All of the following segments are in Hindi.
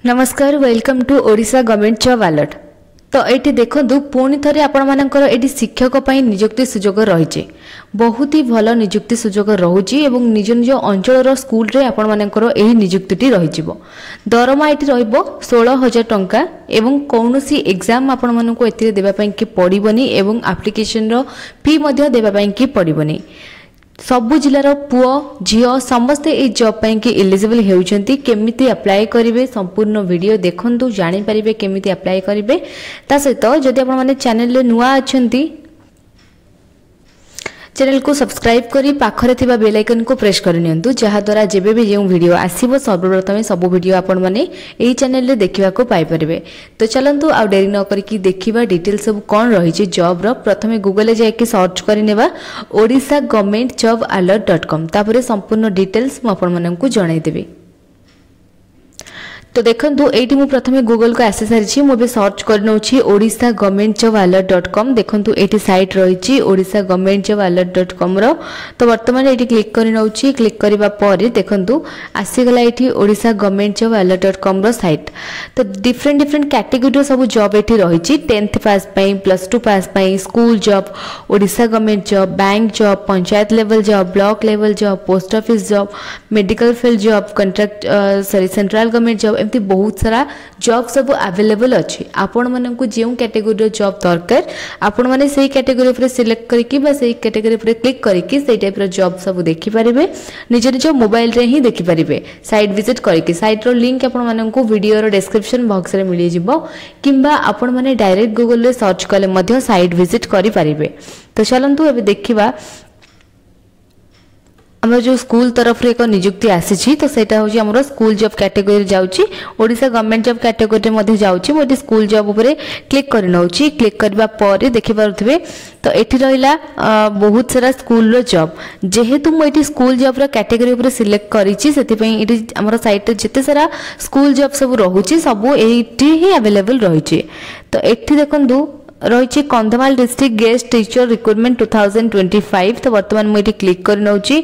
नमस्कार welcome to Odisha government job alert. तो ये देखो पुणी थे आपर ये शिक्षक निजुक्ति सुजोग रही बहुत ही भल निजुक्ति सुजोग रोचे निज निज अंचल स्कूल रे आपर यही निजुक्ति रही दरमा ये रहा टंका एवं कौन सी एग्जाम आपण को देवाई कि पड़ोनी एवं आप्लिकेशन फी देवाई पड़ोनी सबु जिलार पुओ झीओ समस्ते ये जॉब पाई कि एलिजिबल होउछंती केमिति अप्लाई करिवे संपूर्ण वीडियो देखंतु जानि परिबे केमिति अप्लाई करिवे ता सहित जदि आपण माने चैनल ले नुआ अछंती चैनल को सब्सक्राइब करी पाखरे थिबा बेल आइकन को प्रेस कर नियंतु जहा द्वारा जेबे भी जो वीडियो आसीबो सर्वप्रथम सब वीडियो आपण माने एही चैनल ले देखिबा को पाई परिबे। तो चलंतु आ देरी न करी कि देखिबा डिटेल सब कोन रही छि जॉब रो। प्रथमे गूगल ले जाय कि सर्च करि नेबा odisha-government-job-alert.com तापरे संपूर्ण डिटेल्स म आपण मानन को जणाई देबी। तो देखंतु एठी मु प्रथमे गूगल को आसी सारिछि मु बे सर्च कर नउछि odisha-government-job-alert.com देखंतु एठी साइट रहिछि odisha-government-job-alert.com रो। तो वर्तमान एठी क्लिक करि नउछि क्लिक करिबा परे देखंतु आसी गला एठी odisha-government-job-alert.com रो साइट। तो डिफरेंट कैटेगरी सब जॉब एठी रहिछि 10th पास पई +2 पास पई school job Odisha government job bank job panchayat level job block level job post office job medical field job contract central government job एमती बहुत सारा जॉब सब अवेलेबल अच्छी आपण मानन को जो कैटेगरी जॉब दरकार आपण माने सही कैटेगरी पर सिलेक्ट करके बा सही कैटेगरी पर क्लिक करके सही टाइप रो जॉब सब देखि परिबे निज निज मोबाइल रे ही देखि परिबे। साइट विजिट करके साइट रो लिंक आपण मानन को वीडियो रो डिस्क्रिप्शन बॉक्स रे मिलि जिवो किंबा आपण माने डायरेक्ट गूगल रे सर्च कले मध्य साइट विजिट करि परिबे। तो चलंतु एबे देखिबा आमर जो स्कूल तरफ रे एक नियुक्ति आसी तो सेटा होची हमरो स्कूल जॉब कैटेगरी जाउची ओडिशा गवर्नमेंट जॉब कैटेगरी मध्ये जाउची मोटी स्कूल जॉब ऊपर क्लिक कर नउची क्लिक करबा परे देखि पारुथबे। तो एठी रहिला बहुत सारा स्कूल रो जॉब जेहेतु मो एठी स्कूल जॉब रो कैटेगरी ऊपर सिलेक्ट करिछि सेति पई एठी हमरो साइट रे जते सारा स्कूल जॉब सब रहुची सब एठी ही अवेलेबल रहिछि। तो एठी देखंतु रही Kandhamal district guest teacher recruitment 2025। तो वर्तमान मुझे क्लिक कर नउची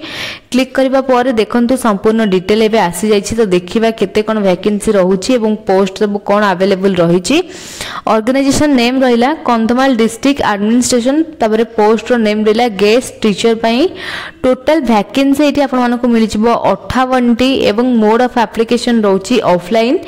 क्लिक करबा पर देखंतु संपूर्ण डिटेल एबे आसी जाइछि। तो देखिबा केते कोन वैकेंसी रहउछि एवं पोस्ट सब कोन अवेलेबल रहिछि। ऑर्गेनाइजेशन नेम रहिला कंधमाल डिस्ट्रिक्ट एडमिनिस्ट्रेशन तापरे पोस्ट रो नेम रहिला गेस्ट टीचर पई टोटल वैकेंसी एठी आपण मानको मिलि जिवो 58 टी एवं मोड ऑफ एप्लीकेशन रहउछि ऑफलाइन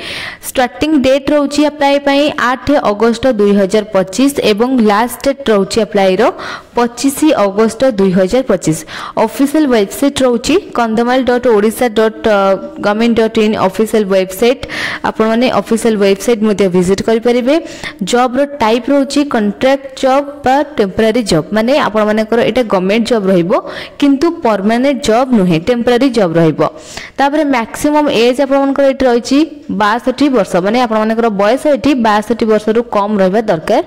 स्टार्टिंग डेट रहउछि अप्लाई पई 8 अगस्त 2025 एवं लास्ट डेट रहउछि अप्लाई रो 25 अगस्त 2025। ऑफिशियल वेबसाइट रहउछि kandhamal.odisha.government.in ऑफिशियल वेबसाइट आपण माने ऑफिशियल वेबसाइट मध्ये विजिट करि परिबे। जॉब रो टाइप रहउछि कॉन्ट्रैक्ट जॉब बा टेम्पररी जॉब माने आपण माने कर एटा गवर्नमेंट जॉब रहिबो किंतु परमानेंट जॉब नुहे टेम्पररी जॉब रहिबो। तापरे मैक्सिमम एज आपण मानकर एटा रहिछि 62 वर्ष माने आपण मानकर बयस एठी 62 वर्ष रु कम रहबा दरकार।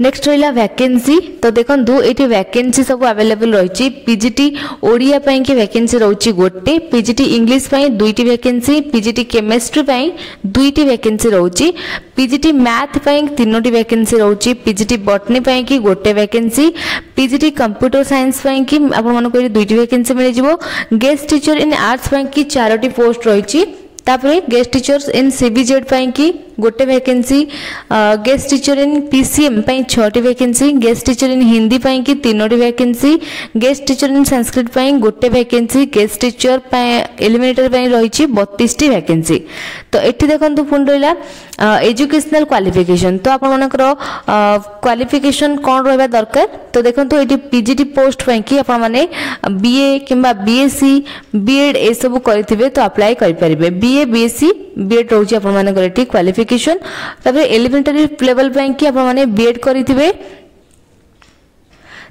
नेक्स्ट रहिला वैकेंसी। तो देखंतु एठी वैकेंसी सब अवेलेबल रहिछि पीजीटी ओडिया पई के वैकेंसी रहउछि गोटे पीजीटी इंग्लिश पई दुईटी वैकेंसी पीजीटी केमिस्ट्री पई दुईटी वैकेंसी रहउछि पीजीटी मैथ पई तीनोटी वैकेंसी रहउछि पीजीटी बॉटनी पई की गोटे वैकेंसी पीजीटी कंप्यूटर साइंस पई की आपण मानको एठी दुईटी वैकेंसी मिलि जिवो गेस्ट टीचर इन आर्ट्स पई की चारोटी पोस्ट रहिछि तापरे गेस्ट टीचर्स इन सीबीजेड पई की गोटे vacancy guest teacher in PCM पई 6टी vacancy guest teacher in Hindi पई की 3टी vacancy guest teacher in Sanskrit पई गोटे वैकेंसी गेस्ट टीचर पई एलिमेंटरी पई रहिछि 32टी वैकेंसी। तो एठी देखंतु पुन रहिला एजुकेशनल क्वालिफिकेशन। तो आपण मानकर क्वालिफिकेशन कोन रहबा दरकार। तो देखंतु एठी पीजीटी पोस्ट पई की आपण माने बीए किंबा बीएससी बीएड ए सब करथिबे तो अप्लाई करि परिबे। बीए बीएससी बीएड रहउछि आपण मानकर एठी क्वालिफिकेशन। तबे एलिमेंटरी लेवल पई की आपण माने बीएड करिथिबे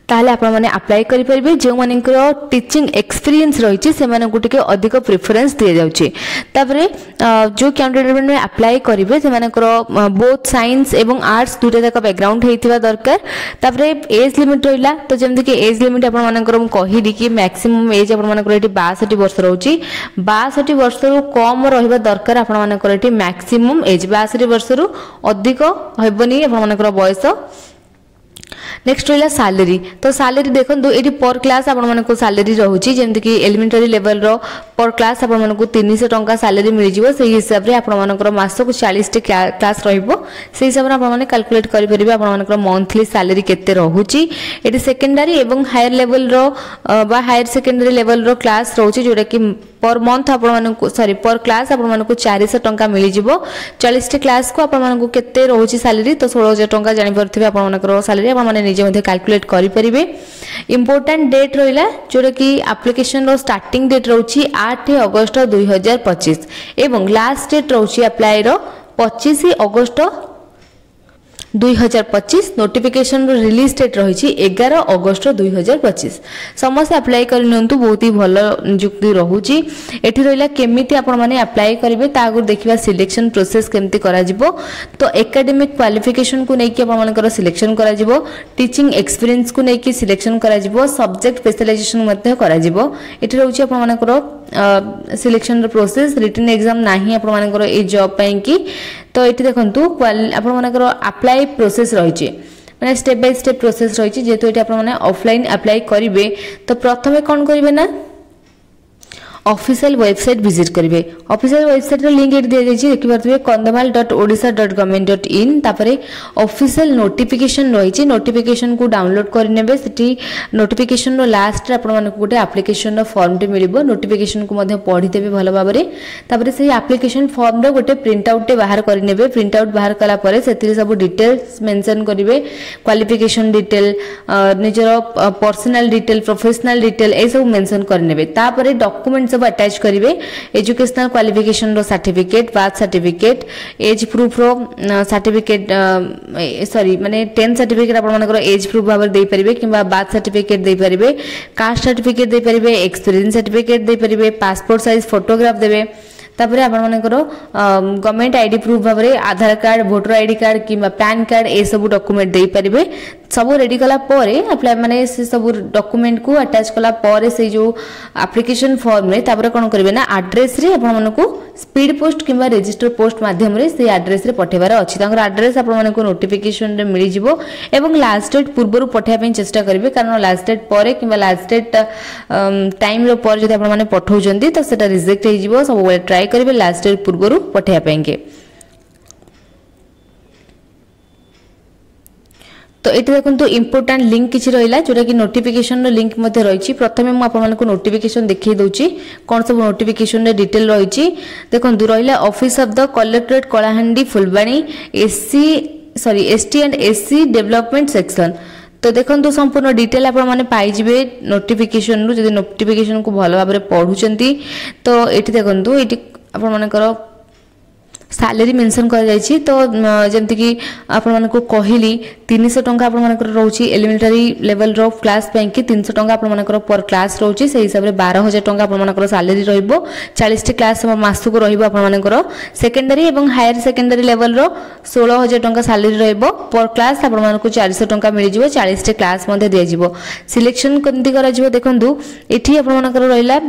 ताले आपण माने अप्लाई करि परिबे। जे मानकर टीचिंग एक्सपीरियंस रहिछि से माने गुटिके अधिक प्रेफरेंस दिया जाउछि। तबरे जो कैंडिडेट में अप्लाई करिवे से मानकर बोथ साइंस एवं आर्ट्स दुटा तक बैकग्राउंड हेतिबा दरकार। तबरे एज लिमिट रहिला। तो जेमति कि एज लिमिट आपण मानकर म कहिली कि मैक्सिमम एज आपण मानकर एठी 62 वर्ष रहउछि 62 वर्ष रु कम रहिबा दरकार। आपण मानकर एठी मैक्सिमम एज 62 वर्ष रु अधिक हेबनी आपण मानकर बयस नेक्स्ट रहा सैलरी तो सैलरी देखो ये पर क्लास आपको सैलरी रोचे जमीक एलिमेंटरी लेवल रो पर क्लास आपको 300 टंका सैलरी मिल जाव से हिसाब से आपंकर मासक 40 टी क्लास से हिसाब से आपने कैलकुलेट करेंगे आपंकर मंथली सैलरी केते रोचे ये सेकेंडरी और हायर लेवल रो हायर सेकेंडरी लेवल रो क्लास रोचे जोटा कि पर मंथ आपको सॉरी पर क्लास आपको 400 टंका मिल जाव 40 टी क्लास को आपको केते रोचे सैलरी तो 16,000 टंका जानीपे आपंकर सैलरी आपने निजे कैलकुलेट करेंगे। इंपोर्टेंट डेट रहा जोटा कि एप्लिकेशन रो स्टार्टिंग डेट रोची 8 अगस्त 2025 एवं लास्ट डेट रोची अप्लाई रो 25 अगस्त 2025 नोटिफिकेशन रिलीज डेट रही 11 अगस्त 2025 समस्त अप्लाई करनी बहुत ही भल नियुक्ति रोचे एठी रहा केमिति आपण माने अप्लाई करेंगे आगु देखा सिलेक्शन प्रोसेस केमती करा जिवो तो एकेडमिक क्वालिफिकेशन को लेकिन आपनकर सिलेक्शन करा जिवो टीचिंग एक्सपीरियंस को लेकिन सिलेक्शन करा जिवो सब्जेक्ट स्पेशलाइजेशन मध्य करा जिवो एठी रहउची आपनकर सिलेक्शन प्रोसेस रिटन एग्जाम नाही आपनकर ए जॉब पई की तो ये देखो आपंकर अप्लाई प्रोसेस रही मैंने स्टेप बाय स्टेप प्रोसेस रही जेहेतु ये आपने ऑफलाइन अप्लाई करेंगे तो प्रथम कौन करेंगे ना ऑफिशियल वेबसाइट विजिट करेंगे ऑफिशियल वेबसाइट लिंक ये दी जाइए देखिए kondhamal.odisha.government.in तापर ऑफिशियल नोटिफिकेशन रही नोटिफिकेशन को डाउनलोड करने से नोटिफिकेशन लास्ट गोटे एप्लिकेशन फॉर्म टे मिल नोटिफिकेशन को पढ़ीदे भल भाव में से एप्लिकेशन फॉर्म रो गोटे प्रिंट आउट बाहर करने प्रिंट आउट बाहर कला से सब डिटेल्स मेंशन करेंगे क्वालिफिकेशन डिटेल निजर पर्सनल डिटेल प्रोफेशनल डिटेल ये सब मेंशन करने डॉक्यूमेंट सब अटैच करेंगे एजुकेशनल क्वालिफिकेशन रो certificate birth certificate age proof रो सर्टिफिकेट सॉरी माने 10 सर्टिफिकेट आपन एज प्रूफ भाव दे परिबे किबा बर्थ सर्टिफिकेट दे परिबे कास्ट सर्टिफिकेट दे परिबे एक्सपीरियंस सर्टिफिकेट दे परिबे पासपोर्ट साइज फोटोग्राफ देबे तापर आपनकर गवर्नमेंट आईडी प्रूफ भाव में आधार कार्ड वोटर आईडी कार्ड कि पैन कार्ड ए सब डॉक्यूमेंट दे परिबे सब रेडी कला परे अप्लाई माने से सब डॉक्यूमेंट को अटैच कला परे से जो एप्लिकेशन फॉर्म रे तापर कोन करबे ना एड्रेस रे आपन मानको स्पीड पोस्ट किबा रजिस्टर पोस्ट माध्यम रे से एड्रेस रे पठेबार अछि तांकर एड्रेस आपन मानको नोटिफिकेशन रे मिली जिवो एवं लास्ट डेट पूर्व पठेया पे चेष्टा करिवे कारण लास्ट डेट परे किबा लास्ट डेट टाइम रो पर जदि आपन माने पठौजंती तो सेटा रिजेक्ट हे जिवो सब बेले ट्राई करिवे लास्ट डेट पूर्व पठेया पेंगे। तो ये देखो इंपोर्टेंट लिंक किसी रहा जोटा कि नोटिफिकेशन लिंक रही प्रथम मुझे नोटिफिकेशन देखी दूसरी कौन सब नोटिफिकेशन डिटेल रही देखो रहा office of the collectorate Kalahandi Phulbani ST and SC development section तो देखो संपूर्ण डिटेल आपने पाइबे नोटिफिकेशन जब नोटिफिकेशन को भल भाव में पढ़ुंट तो ये देखो ये आपर सैलरी मेंशन कर जाइए तो जमती कि आपको कहली 300 टंका आपंकर रोचे एलिमेंटरी लेवल रो क्लास कि 300 टंका आपंकर पर क्लास रोचे से हिसाब से 12,000 टंका आपंकर सैलरी रहिबो 40 टी क्लास मासक रहिबो आपंकर सेकेंडरी और हायर सेकेंडरी लेवल रो 16,000 टंका सैलरी रहिबो पर क्लास आपंकर 400 टंका मिल जिवो 40 टी क्लास मध्ये दिया जिवो सिलेक्शन केमती करा जिवो देखंतु एठी आपंकर रहिला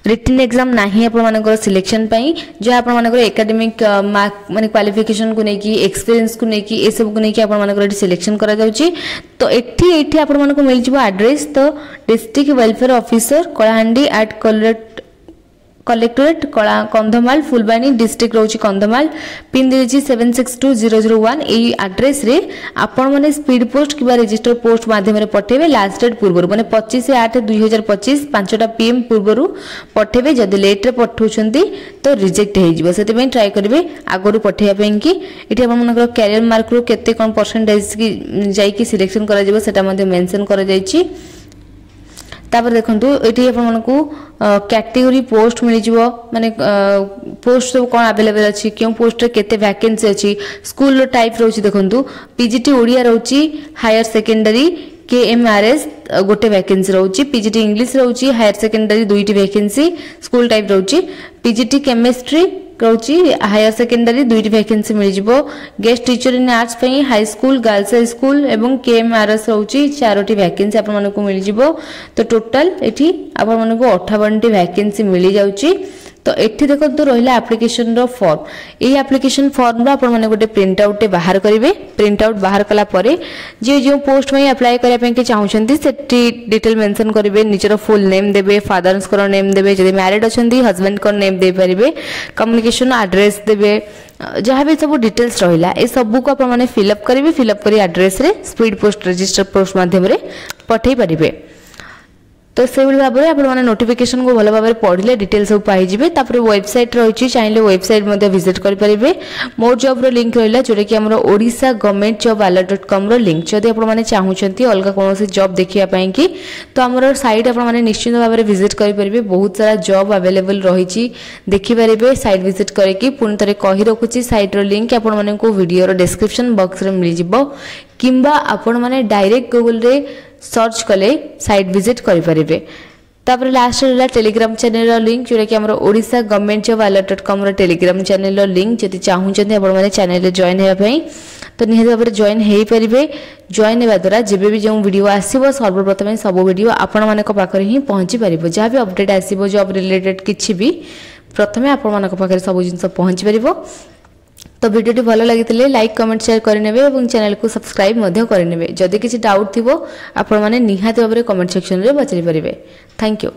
रिटन एग्जाम नाही आपनकर सिलेक्शन पई जो आपनकर एकेडमिक माने क्वालिफिकेशन को नेकी एक्सपीरियंस को नेकी ए सब को नेकी आपनकर सिलेक्शन करा जाउची तो एठी आपनकर मिल जिवो एड्रेस तो district welfare officer Kalahandi at collectorate Kandhamal Phulbani district रोची कंधमाल पिन देजी 762001 एई एड्रेस रे आपण माने स्पीड पोस्ट किबा रजिस्टर पोस्ट माध्यम रे पठेबे लास्ट डेट पूर्व माने 25/8/2025 5टा पीएम पूर्व पठेबे जदि लेट रे पठौछंती तो रिजेक्ट हे जिवो सेते में ट्राई करबे आगरु पठेया पेन की एठी आपण मानकर कैरियर मार्क रो केते कोन परसेंटेज की जाई की सिलेक्शन करा जिवो सेटा मध्ये मेंशन करा जाईची तापर देखंतु एठी आपन को कैटेगरी पोस्ट मिल जिवो माने पोस्ट सब कोन अवेलेबल अछि क्यों पोस्ट रे केते वैकेंसी अछि स्कूल रो टाइप रोची देखंतु पीजीटी ओडिया रोची हायर सेकेंडरी केएमआरएस गोटे वैकेंसी रोची पीजीटी इंग्लिश रोची हायर सेकेंडरी दुईटी वैकेंसी स्कूल टाइप रोची पीजीटी केमिस्ट्री रोची हायर सेकेंडरी दुईटी वैकेंसी मिल जिवो गेस्ट टीचर इन आर्ट्स पई high school girls high school एवं केएमआरएस रोची 4टी वैकेंसी आपन मानको मिल जिवो तो टोटल एठी आपन मानको 58टी वैकेंसी मिल जाउची तो एठी देखो रहिला एप्लिकेशन रो फॉर्म एही एप्लिकेशन फॉर्म रो आपण माने गोटे प्रिंट आउट बाहर करिवे प्रिंट आउट बाहर कला परे जे जो पोस्ट में अप्लाई करिया पे के चाहउछंती सेठी डिटेल मेंशन करिवे निचर फुल नेम देबे फादर्स को नेम देबे जदि मैरिड अछंती हस्बैंड को नेम दे परिबे कम्युनिकेशन एड्रेस देबे जहाँ भी सब डिटेल्स रहिला ए सब को आपण माने फिलअप करिवे फिलअप करी एड्रेस रे स्पीड पोस्ट रजिस्टर पोस्ट माध्यम रे पठै परिबे तो से भाव में आपने नोटिफिकेशन को भल भाव में पढ़ले डिटेल सब पाई जिवे तापर वेबसाइट रही चाहिए वेबसाइट मध्य विजिट करेंगे मोर जॉब रो लिंक रहा जोटा कि आम Odisha government job alert .com रो लिंक जदि आपने चाहूँगी अलग कौन जॉब देखापी कि तो आम साइट आपने निश्चित भाव में विजिट करेंगे बहुत सारा जॉब अवेलेबल रही देखिपारे साइट विजिट करके पुणी थे कही रखुच्छी साइट रो लिंक आपण वीडियो डिस्क्रिप्शन बॉक्स रे मिल जिवो किंबा आपण माने डायरेक्ट गूगल रे सर्च कले साइट विजिट करेंगे तापर लास्ट रहा टेलीग्राम चैनल लिंक जोटा कि Odisha government job alert .com Telegram channel link जदि चाहूँगी आपने चैनल जॉइन होगापी तो निहत भाव में जॉइन हो पारे जॉइन होगा द्वारा जब भी जो वीडियो आसो सर्वप्रथम सब वीडियो आपण मान पाखे ही पहुँची पार जहाँ भी अपडेट आसो जॉब रिलेटेड किसी भी प्रथम आपण मान पाखे सब जिन पहुँची पार तो वीडियो भल लगी लाइक कमेंट शेयर करेंगे और चैनल को सब्सक्राइब करेंगे जदि किसी डाउट थी आपण मैंने निहाती भाव में कमेंट सेक्शन में पचारि पारे। Thank you.